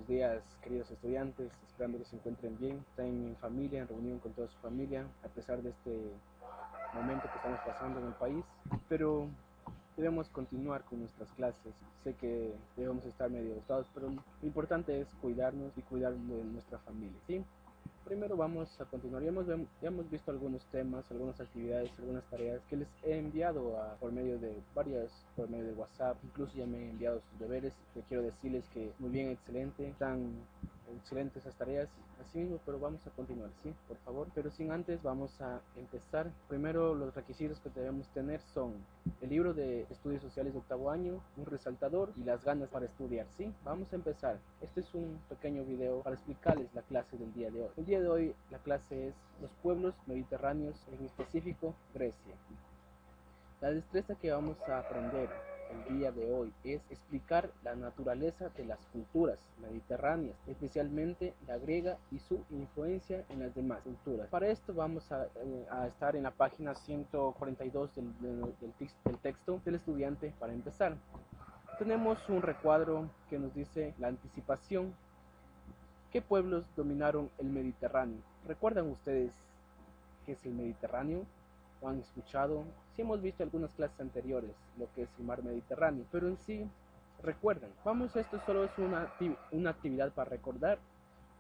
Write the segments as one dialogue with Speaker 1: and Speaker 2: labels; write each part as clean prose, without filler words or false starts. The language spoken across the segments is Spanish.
Speaker 1: buenos días, queridos estudiantes, esperando que se encuentren bien, estén en familia, en reunión con toda su familia, a pesar de este momento que estamos pasando en el país, pero debemos continuar con nuestras clases. Sé que debemos estar medio asustados, pero lo importante es cuidarnos y cuidar de nuestra familia, ¿sí? Primero vamos a continuar. Ya hemos visto algunos temas, algunas actividades, algunas tareas que les he enviado por medio de WhatsApp. Incluso ya me he enviado sus deberes. Yo quiero decirles que muy bien, excelente, están excelentes esas tareas, así mismo, pero vamos a continuar, ¿sí? Por favor. Pero sin antes vamos a empezar. Primero, los requisitos que debemos tener son el libro de estudios sociales de octavo año, un resaltador y las ganas para estudiar, ¿sí? Vamos a empezar. Este es un pequeño video para explicarles la clase del día de hoy. El día de hoy la clase es los pueblos mediterráneos, en específico Grecia. La destreza que vamos a aprender el día de hoy es explicar la naturaleza de las culturas mediterráneas, especialmente la griega y su influencia en las demás culturas. Para esto vamos a estar en la página 142 del texto del estudiante para empezar. Tenemos un recuadro que nos dice la anticipación. ¿Qué pueblos dominaron el Mediterráneo? ¿Recuerdan ustedes qué es el Mediterráneo? ¿O han escuchado? Sí, hemos visto algunas clases anteriores lo que es el mar Mediterráneo, pero en sí, recuerdan. Esto solo es una actividad para recordar.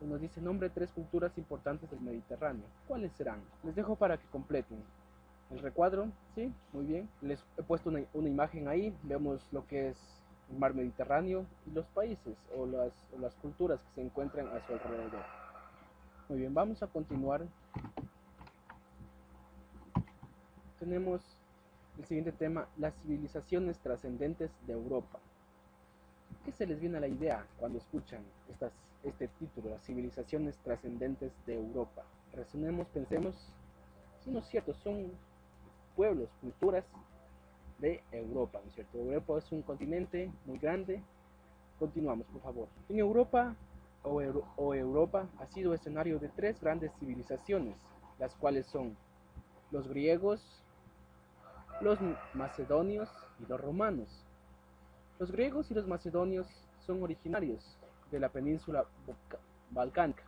Speaker 1: Nos dice nombre de 3 culturas importantes del Mediterráneo. ¿Cuáles serán? Les dejo para que completen el recuadro, ¿sí? Muy bien. Les he puesto una imagen ahí. Vemos lo que es el mar Mediterráneo y los países o las culturas que se encuentran a su alrededor. Muy bien, vamos a continuar. Tenemos el siguiente tema, las civilizaciones trascendentes de Europa. ¿Qué se les viene a la idea cuando escuchan este título, las civilizaciones trascendentes de Europa? Resonemos, pensemos, si no es cierto, son pueblos, culturas de Europa, ¿no es cierto? Europa es un continente muy grande. Continuamos, por favor. En Europa Europa ha sido escenario de 3 grandes civilizaciones, las cuales son los griegos, los macedonios y los romanos. Los griegos y los macedonios son originarios de la península balcánica,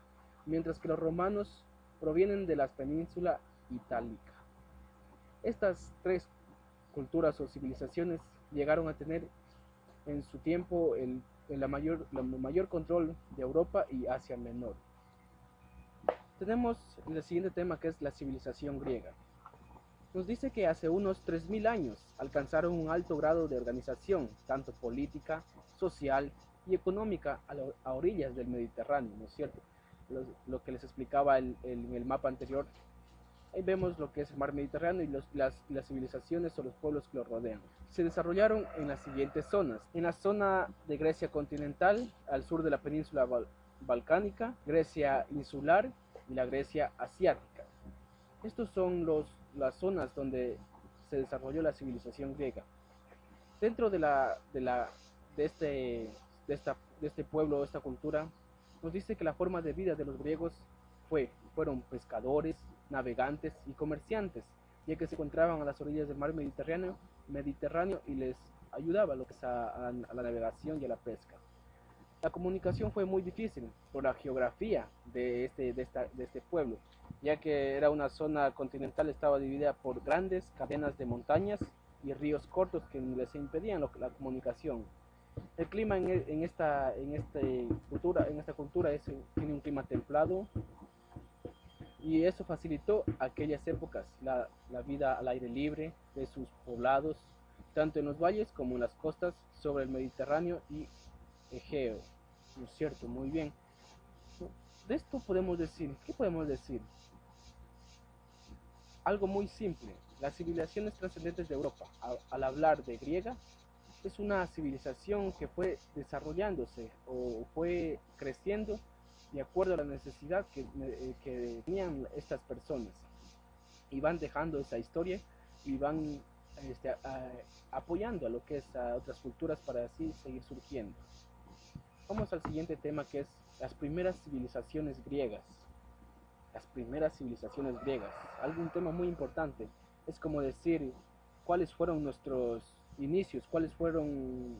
Speaker 1: mientras que los romanos provienen de la península itálica. Estas 3 culturas o civilizaciones llegaron a tener en su tiempo el mayor control de Europa y Asia Menor. Tenemos el siguiente tema, que es la civilización griega. Nos dice que hace unos 3000 años alcanzaron un alto grado de organización, tanto política, social y económica, a orillas del Mediterráneo, ¿no es cierto? Lo que les explicaba en el mapa anterior. Ahí vemos lo que es el mar Mediterráneo y las civilizaciones o los pueblos que lo rodean. Se desarrollaron en las siguientes zonas. En la zona de Grecia continental, al sur de la península balcánica, Grecia insular y la Grecia asiática. Estos son las zonas donde se desarrolló la civilización griega. Dentro de este pueblo, esta cultura, nos dice que la forma de vida de los griegos fueron pescadores, navegantes y comerciantes, ya que se encontraban a las orillas del mar Mediterráneo y les ayudaba lo que es a la navegación y a la pesca. La comunicación fue muy difícil por la geografía de este pueblo, ya que era una zona continental, estaba dividida por grandes cadenas de montañas y ríos cortos que les impedían la comunicación. El clima en esta cultura tiene un clima templado, y eso facilitó aquellas épocas la vida al aire libre de sus poblados, tanto en los valles como en las costas sobre el Mediterráneo y Egeo. ¿No es cierto? Muy bien. De esto ¿qué podemos decir? Algo muy simple. Las civilizaciones trascendentes de Europa, al hablar de griega, es una civilización que fue desarrollándose o fue creciendo de acuerdo a la necesidad que tenían estas personas, y van dejando esa historia y van apoyando a lo que es a otras culturas para así seguir surgiendo. Vamos al siguiente tema, que es las primeras civilizaciones griegas. Las primeras civilizaciones griegas, algún tema muy importante. Es como decir cuáles fueron nuestros inicios, cuáles fueron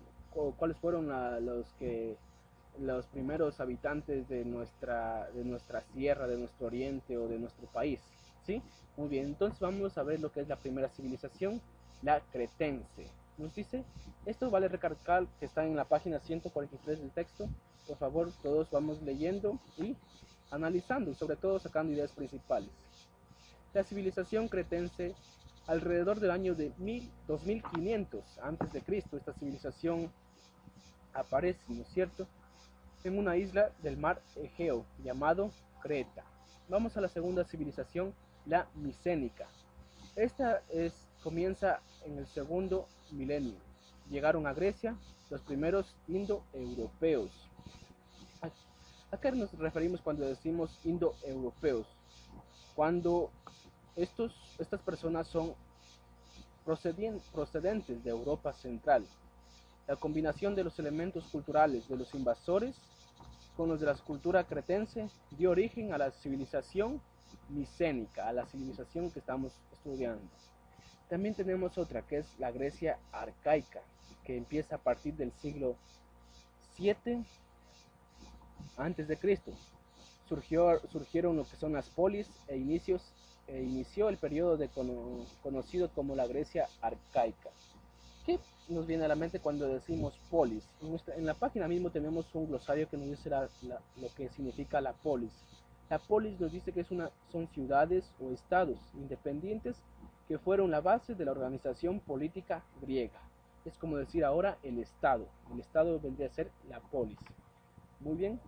Speaker 1: los primeros habitantes de nuestra sierra, de nuestro oriente o de nuestro país, ¿sí? Muy bien, entonces vamos a ver lo que es la primera civilización, la cretense. Nos dice, esto vale recalcar que está en la página 143 del texto. Por favor, todos vamos leyendo y analizando y sobre todo sacando ideas principales. La civilización cretense, alrededor del año de 2500 antes de Cristo, esta civilización aparece, ¿no es cierto?, en una isla del mar Egeo llamado Creta. Vamos a la segunda civilización, la micénica. Comienza en el segundo milenio. Llegaron a Grecia los primeros indoeuropeos. ¿A qué nos referimos cuando decimos indoeuropeos? Cuando estas personas son procedentes de Europa Central. La combinación de los elementos culturales de los invasores con los de la cultura cretense dio origen a la civilización micénica, a la civilización que estamos estudiando. También tenemos otra que es la Grecia arcaica, que empieza a partir del siglo 7 antes de Cristo. Surgieron lo que son las polis inició el periodo conocido como la Grecia arcaica. ¿Qué nos viene a la mente cuando decimos polis? En la página mismo tenemos un glosario que nos dice lo que significa la polis. La polis nos dice que son ciudades o estados independientes que fueron la base de la organización política griega. Es como decir ahora el estado. El estado vendría a ser la polis. Muy bien.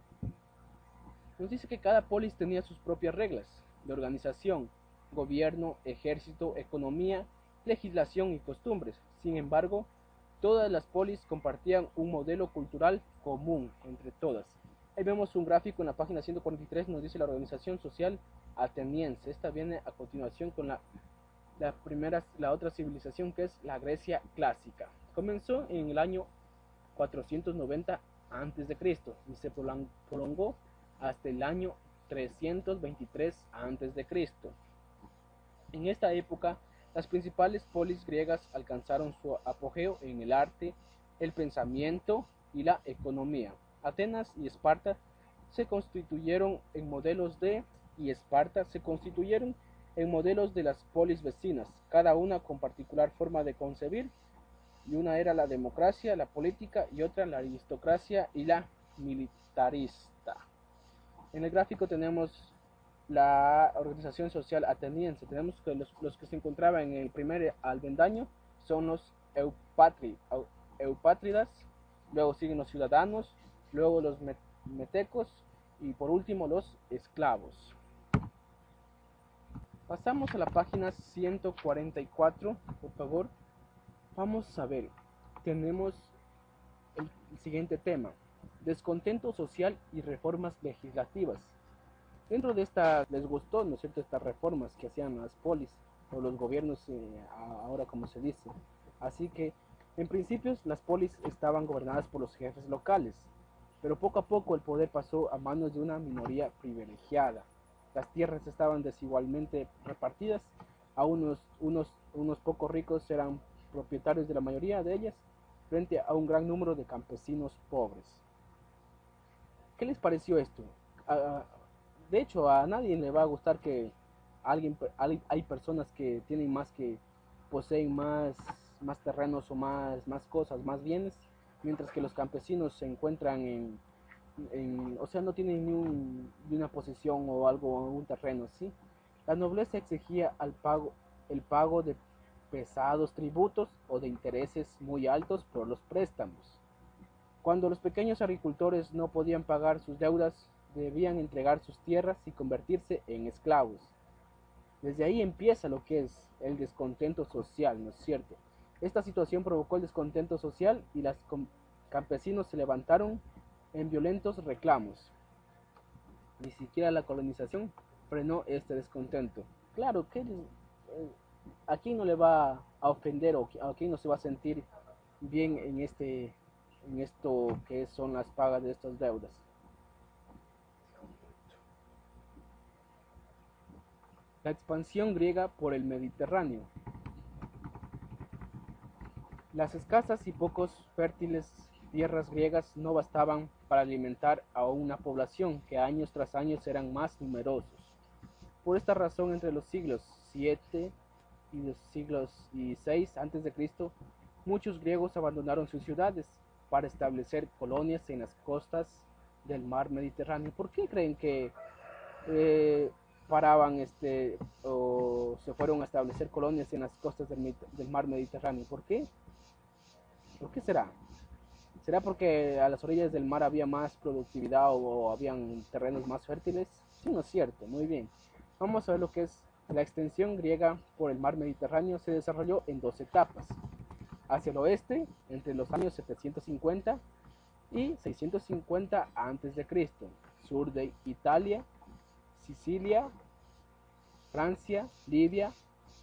Speaker 1: Nos dice que cada polis tenía sus propias reglas de organización, gobierno, ejército, economía, legislación y costumbres. Sin embargo, todas las polis compartían un modelo cultural común entre todas. Ahí vemos un gráfico en la página 143, nos dice la organización social ateniense. Esta viene a continuación con la otra civilización, que es la Grecia clásica. Comenzó en el año 490 a.C. y se prolongó hasta el año 323 a.C. En esta época, las principales polis griegas alcanzaron su apogeo en el arte, el pensamiento y la economía. Atenas y Esparta se constituyeron en modelos de las polis vecinas, cada una con particular forma de concebir, y una era la democracia, la política, y otra la aristocracia y la militarista. En el gráfico tenemos la organización social ateniense. Tenemos que los que se encontraban en el primer albendaño son los eupátridas, luego siguen los ciudadanos, luego los metecos y por último los esclavos. Pasamos a la página 144, por favor. Vamos a ver, tenemos el siguiente tema: descontento social y reformas legislativas. Dentro de estas les gustó, ¿no es cierto?, estas reformas que hacían las polis o los gobiernos, ahora como se dice. Así que en principio las polis estaban gobernadas por los jefes locales, pero poco a poco el poder pasó a manos de una minoría privilegiada. Las tierras estaban desigualmente repartidas, unos pocos ricos eran propietarios de la mayoría de ellas, frente a un gran número de campesinos pobres. ¿Qué les pareció esto? De hecho, a nadie le va a gustar que hay personas que poseen más terrenos o más cosas, más bienes, mientras que los campesinos se encuentran o sea, no tienen ni una posesión o algo, un terreno, ¿sí? La nobleza exigía el pago de pesados tributos o de intereses muy altos por los préstamos. Cuando los pequeños agricultores no podían pagar sus deudas, debían entregar sus tierras y convertirse en esclavos. Desde ahí empieza lo que es el descontento social, ¿no es cierto? Esta situación provocó el descontento social y los campesinos se levantaron en violentos reclamos. Ni siquiera la colonización frenó este descontento. Claro que a quién no le va a ofender o a quién no se va a sentir bien en esto que son las pagas de estas deudas. La expansión griega por el Mediterráneo. Las escasas y pocos fértiles tierras griegas no bastaban para alimentar a una población que años tras años eran más numerosos. Por esta razón, entre los siglos 7 y los siglos 6 a.C., muchos griegos abandonaron sus ciudades para establecer colonias en las costas del mar Mediterráneo. ¿Por qué creen que eh, paraban o se fueron a establecer colonias en las costas del mar Mediterráneo? ¿Por qué? ¿Por qué será? ¿Será porque a las orillas del mar había más productividad o habían terrenos más fértiles? Sí, no es cierto, muy bien. Vamos a ver lo que es la extensión griega por el mar Mediterráneo. Se desarrolló en dos etapas. Hacia el oeste, entre los años 750 y 650 a.C., sur de Italia, Sicilia, Francia, Libia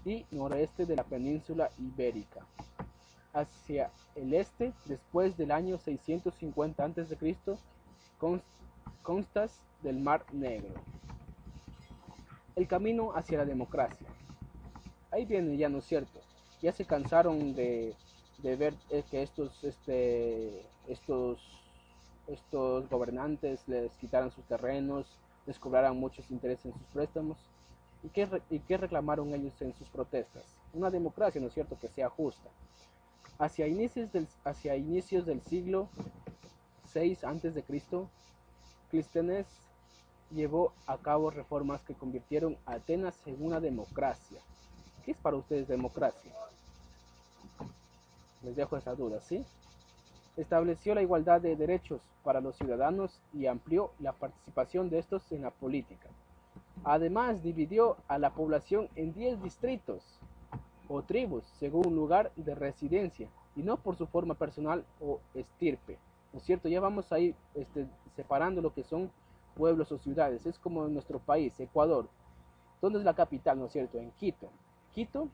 Speaker 1: y noreste de la península ibérica. Hacia el este, después del año 650 a.C., costas del Mar Negro. El camino hacia la democracia. Ahí viene ya, ¿no es cierto? Ya se cansaron de ver que estos gobernantes les quitaran sus terrenos, les cobraran muchos intereses en sus préstamos. ¿Y qué reclamaron ellos en sus protestas? Una democracia, ¿no es cierto?, que sea justa. Hacia inicios del siglo VI a.C., Clístenes llevó a cabo reformas que convirtieron a Atenas en una democracia. ¿Qué es para ustedes democracia? Les dejo esa duda, ¿sí? Estableció la igualdad de derechos para los ciudadanos y amplió la participación de estos en la política. Además, dividió a la población en 10 distritos o tribus según lugar de residencia y no por su forma personal o estirpe, ¿no es cierto? Ya vamos a ir separando lo que son pueblos o ciudades. Es como en nuestro país, Ecuador. ¿Dónde es la capital, no es cierto? En Quito. Quito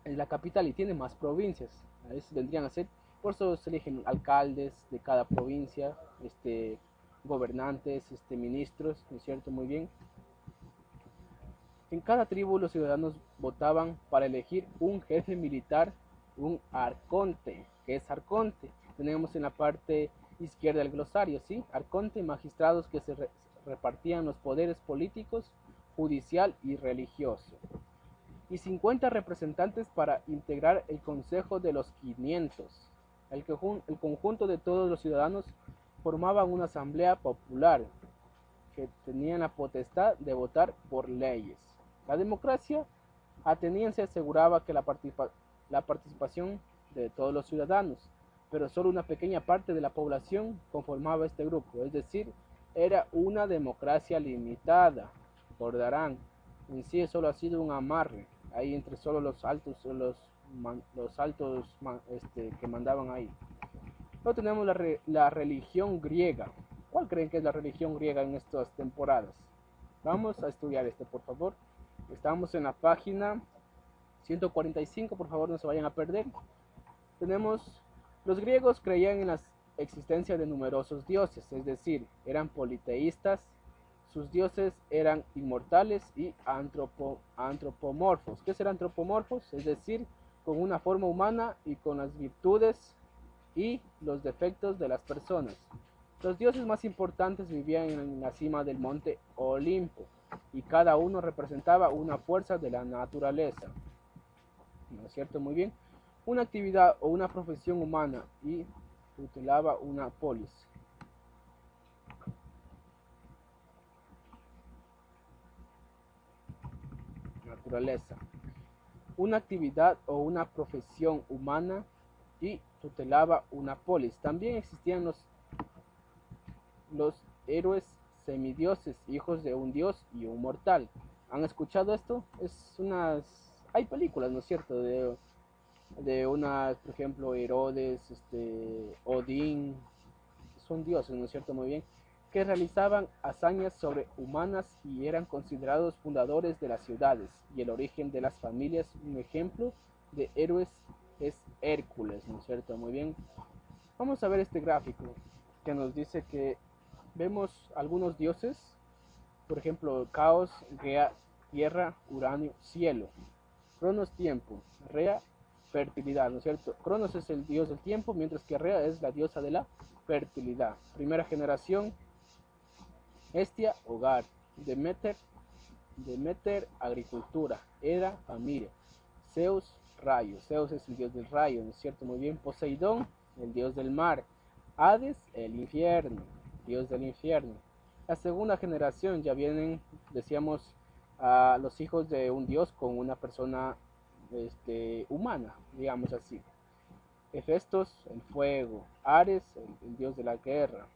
Speaker 1: es la capital y tiene más provincias. A veces vendrían a ser, por eso se eligen alcaldes de cada provincia, gobernantes, ministros, ¿no es cierto? Muy bien. En cada tribu los ciudadanos votaban para elegir un jefe militar, un arconte. ¿Qué es arconte? Tenemos en la parte izquierda del glosario, ¿sí? Arconte, magistrados que se repartían los poderes políticos, judicial y religioso. Y 50 representantes para integrar el Consejo de los 500. El conjunto de todos los ciudadanos formaban una asamblea popular que tenían la potestad de votar por leyes. La democracia ateniense aseguraba que la participación de todos los ciudadanos, pero solo una pequeña parte de la población conformaba este grupo, es decir, era una democracia limitada. Recordarán, en sí solo ha sido un amarre, ahí entre solo los altos que mandaban ahí. Luego tenemos la religión griega. ¿Cuál creen que es la religión griega en estas temporadas? Vamos a estudiar esto, por favor. Estamos en la página 145, por favor no se vayan a perder. Tenemos, los griegos creían en la existencia de numerosos dioses, es decir, eran politeístas, sus dioses eran inmortales y antropomorfos. ¿Qué serán antropomorfos? Es decir, con una forma humana y con las virtudes y los defectos de las personas. Los dioses más importantes vivían en la cima del monte Olimpo y cada uno representaba una fuerza de la naturaleza. ¿No es cierto? Muy bien. Una actividad o una profesión humana y tutelaba una polis. Naturaleza. Una actividad o una profesión humana y tutelaba una polis. También existían los héroes semidioses, hijos de un dios y un mortal. ¿Han escuchado esto? Hay películas, ¿no es cierto? De unas, por ejemplo, Herodes, Odín, son dioses, ¿no es cierto? Muy bien. Que realizaban hazañas sobrehumanas y eran considerados fundadores de las ciudades y el origen de las familias. Un ejemplo de héroes es Hércules, ¿no es cierto? Muy bien. Vamos a ver este gráfico que nos dice que vemos algunos dioses, por ejemplo, caos, Gea, tierra, Uranio, cielo. Cronos, tiempo, Rea, fertilidad, ¿no es cierto? Cronos es el dios del tiempo, mientras que Rea es la diosa de la fertilidad. Primera generación, Hestia, hogar. Demeter, Demeter, agricultura. Hera, familia. Zeus, rayo. Zeus es el dios del rayo, ¿no es cierto? Muy bien. Poseidón, el dios del mar. Hades, el infierno, dios del infierno. La segunda generación ya vienen, decíamos, a los hijos de un dios con una persona humana, digamos así. Hefestos, el fuego. Ares, el dios de la guerra.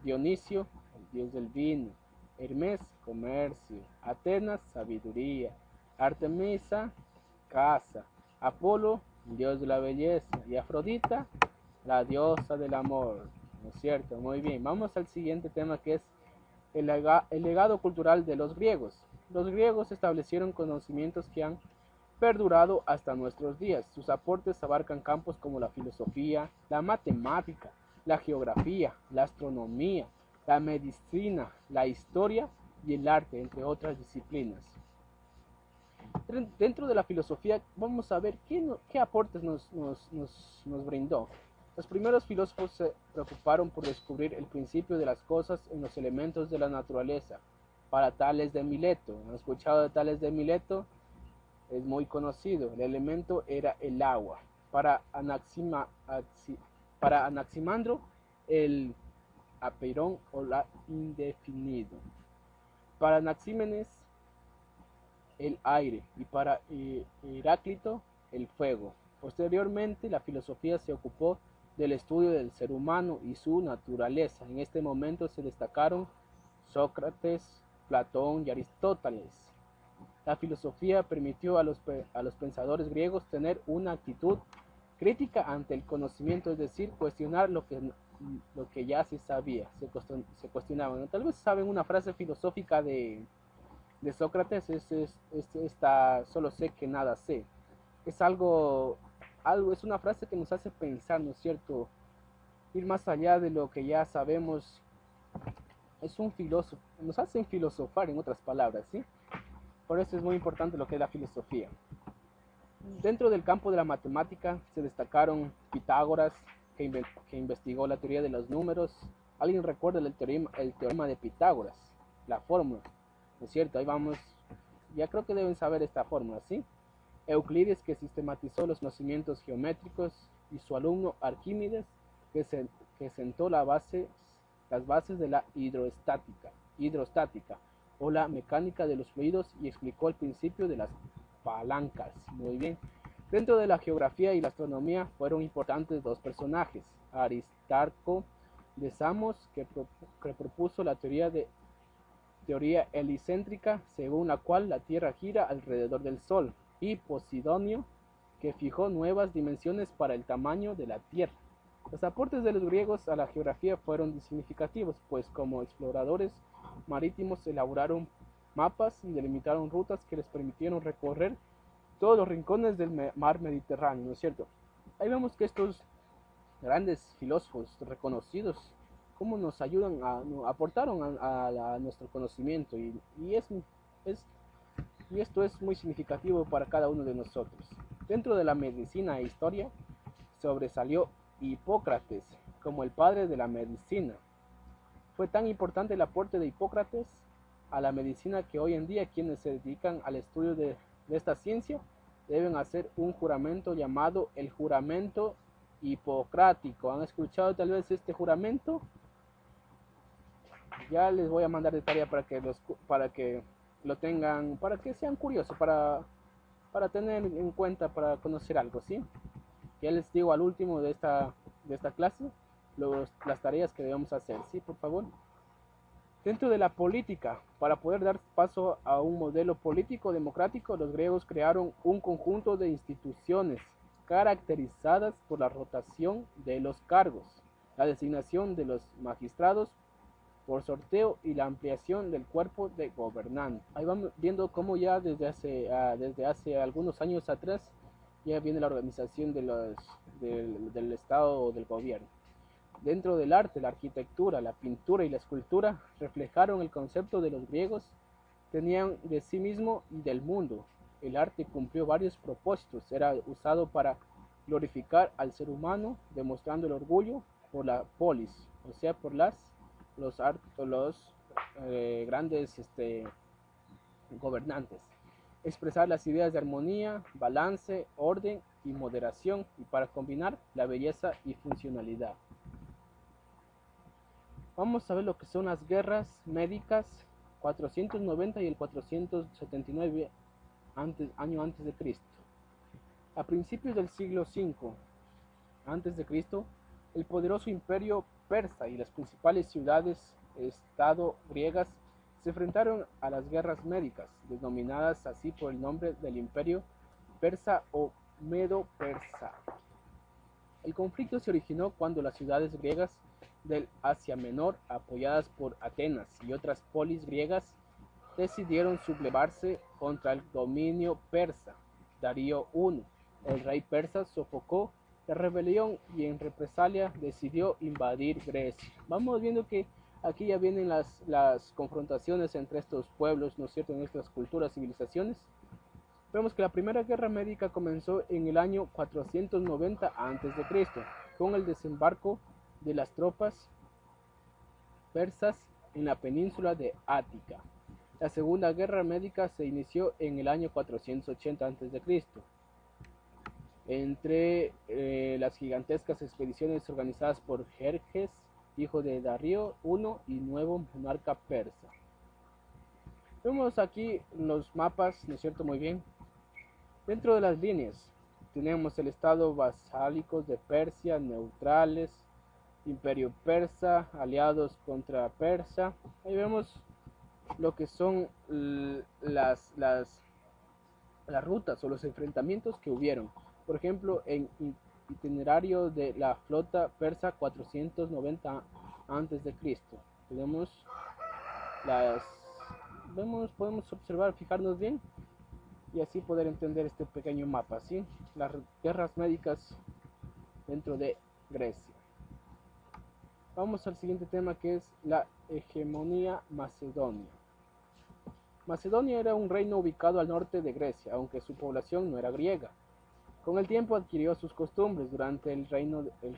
Speaker 1: Dionisio, el dios del vino. Hermes, comercio. Atenas, sabiduría. Artemisa, casa. Apolo, el dios de la belleza. Y Afrodita, la diosa del amor. ¿No es cierto? Muy bien. Vamos al siguiente tema, que es el legado cultural de los griegos. Los griegos establecieron conocimientos que han perdurado hasta nuestros días. Sus aportes abarcan campos como la filosofía, la matemática, la geografía, la astronomía, la medicina, la historia y el arte, entre otras disciplinas. Dentro de la filosofía vamos a ver qué aportes nos brindó. Los primeros filósofos se preocuparon por descubrir el principio de las cosas en los elementos de la naturaleza. Para Tales de Mileto, ¿han escuchado de Tales de Mileto? Es muy conocido. El elemento era el agua. Para Anaximandro, el apeirón o la indefinido. Para Anaxímenes, el aire, y para Heráclito, el fuego. Posteriormente, la filosofía se ocupó del estudio del ser humano y su naturaleza. En este momento se destacaron Sócrates, Platón y Aristóteles. La filosofía permitió a los pensadores griegos tener una actitud crítica ante el conocimiento, es decir, cuestionar lo que ya se sabía, se cuestionaban. Tal vez saben una frase filosófica de Sócrates, esta: solo sé que nada sé. Es es una frase que nos hace pensar, ¿no es cierto? Ir más allá de lo que ya sabemos. Es un filósofo, nos hacen filosofar, en otras palabras, ¿sí? Por eso es muy importante lo que es la filosofía. Dentro del campo de la matemática se destacaron Pitágoras, que investigó la teoría de los números. ¿Alguien recuerda el teorema de Pitágoras? La fórmula, ¿no es cierto? Ahí vamos, ya creo que deben saber esta fórmula, ¿sí? Euclides, que sistematizó los conocimientos geométricos, y su alumno Arquímedes, que sentó las bases de la hidrostática o la mecánica de los fluidos, y explicó el principio de las palancas. Muy bien. Dentro de la geografía y la astronomía fueron importantes dos personajes: Aristarco de Samos, que propuso la teoría helicéntrica, según la cual la Tierra gira alrededor del Sol, y Posidonio, que fijó nuevas dimensiones para el tamaño de la Tierra. Los aportes de los griegos a la geografía fueron significativos, pues como exploradores marítimos elaboraron mapas y delimitaron rutas que les permitieron recorrer todos los rincones del mar Mediterráneo, ¿no es cierto? Ahí vemos que estos grandes filósofos reconocidos, cómo nos ayudan, aportaron a nuestro conocimiento, y esto es muy significativo para cada uno de nosotros. Dentro de la medicina e historia sobresalió Hipócrates como el padre de la medicina. Fue tan importante el aporte de Hipócrates a la medicina que hoy en día quienes se dedican al estudio de esta ciencia deben hacer un juramento llamado el juramento hipocrático. ¿Han escuchado tal vez este juramento? Ya les voy a mandar de tarea para que lo tengan, para que sean curiosos, para tener en cuenta, para conocer algo, ¿sí? Ya les digo al último de esta clase las tareas que debemos hacer, ¿sí? Por favor. Dentro de la política, para poder dar paso a un modelo político democrático, los griegos crearon un conjunto de instituciones caracterizadas por la rotación de los cargos, la designación de los magistrados por sorteo y la ampliación del cuerpo de gobernantes. Ahí vamos viendo cómo ya desde hace algunos años atrás ya viene la organización del Estado o del gobierno. Dentro del arte, la arquitectura, la pintura y la escultura reflejaron el concepto de los griegos tenían de sí mismo y del mundo. el arte cumplió varios propósitos. Era usado para glorificar al ser humano, demostrando el orgullo por la polis, o sea, por los grandes gobernantes. Expresar las ideas de armonía, balance, orden y moderación, y para combinar la belleza y funcionalidad. Vamos a ver lo que son las guerras médicas 490 y el 479 año antes de Cristo. A principios del siglo V antes de Cristo, el poderoso imperio persa y las principales ciudades-estado griegas se enfrentaron a las guerras médicas, denominadas así por el nombre del imperio persa o medo-persa. El conflicto se originó cuando las ciudades griegas del Asia Menor, apoyadas por Atenas y otras polis griegas, decidieron sublevarse contra el dominio persa. Darío I, el rey persa, sofocó la rebelión y en represalia decidió invadir Grecia. Vamos viendo que aquí ya vienen las confrontaciones entre estos pueblos, ¿no es cierto?, en nuestras culturas, civilizaciones. Vemos que la primera guerra médica comenzó en el año 490 a.C., con el desembarco de las tropas persas en la península de Ática. La segunda guerra médica se inició en el año 480 a.C., entre las gigantescas expediciones organizadas por Jerjes, hijo de Darío I y nuevo monarca persa. Vemos aquí los mapas, ¿no es cierto?, muy bien. Dentro de las líneas tenemos el estado vasálicos de Persia, neutrales, imperio persa, aliados contra Persa. Ahí vemos lo que son las rutas o los enfrentamientos que hubieron. Por ejemplo, en itinerario de la flota persa 490 a.C. Podemos observar, fijarnos bien y así poder entender este pequeño mapa, ¿sí? Las guerras médicas dentro de Grecia. Vamos al siguiente tema, que es la hegemonía macedonia. Macedonia era un reino ubicado al norte de Grecia, aunque su población no era griega. Con el tiempo adquirió sus costumbres durante el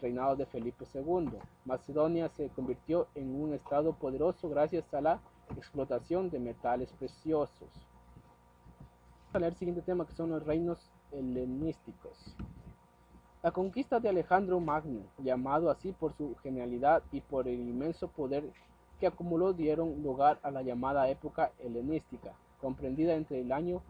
Speaker 1: reinado de Felipe II. Macedonia se convirtió en un estado poderoso gracias a la explotación de metales preciosos. Vamos a leer el siguiente tema, que son los reinos helenísticos. La conquista de Alejandro Magno, llamado así por su genialidad y por el inmenso poder que acumuló, dieron lugar a la llamada época helenística, comprendida entre el año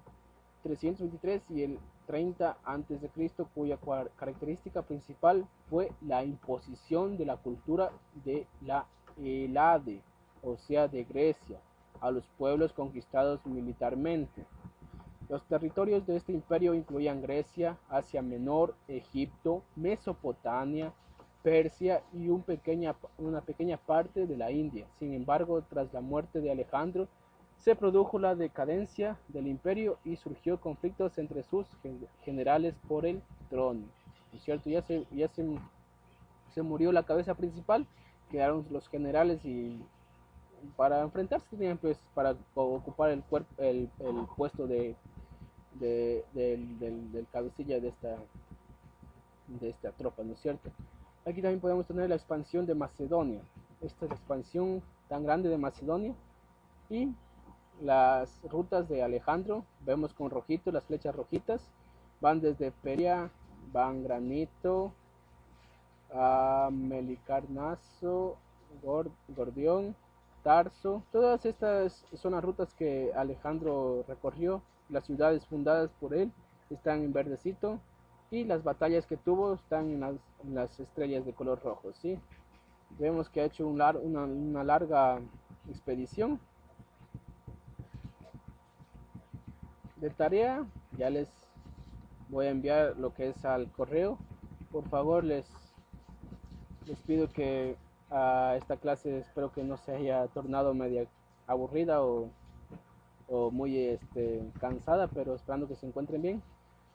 Speaker 1: 323 y el 30 a.C., cuya característica principal fue la imposición de la cultura de la Helade, o sea, de Grecia, a los pueblos conquistados militarmente. Los territorios de este imperio incluían Grecia, Asia Menor, Egipto, Mesopotamia, Persia y una pequeña parte de la India. Sin embargo, tras la muerte de Alejandro, se produjo la decadencia del imperio y surgió conflictos entre sus generales por el trono. ¿No es cierto? Ya se murió la cabeza principal, quedaron los generales y para enfrentarse tenían pues para ocupar el puesto del cabecilla de esta tropa, ¿no es cierto? Aquí también podemos tener la expansión de Macedonia. Esta es la expansión tan grande de Macedonia y las rutas de Alejandro. Vemos con rojito, las flechas rojitas van desde Peria, van Granito, a Melicarnaso, Gordión, Tarso. Todas estas son las rutas que Alejandro recorrió. Las ciudades fundadas por él están en verdecito y las batallas que tuvo están en las estrellas de color rojo, ¿sí? Vemos que ha hecho una larga expedición. De tarea ya les voy a enviar lo que es al correo. Por favor, les pido que a esta clase espero que no se haya tornado media aburrida o muy cansada, pero esperando que se encuentren bien.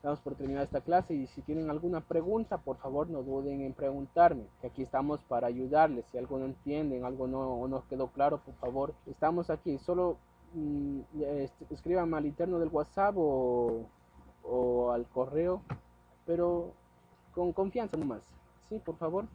Speaker 1: Damos por terminada esta clase y si tienen alguna pregunta, por favor no duden en preguntarme, que aquí estamos para ayudarles. Si algo no entienden, algo no quedó claro, por favor, estamos aquí. Solo escríbame al interno del WhatsApp o al correo, pero con confianza nomás. Sí, por favor.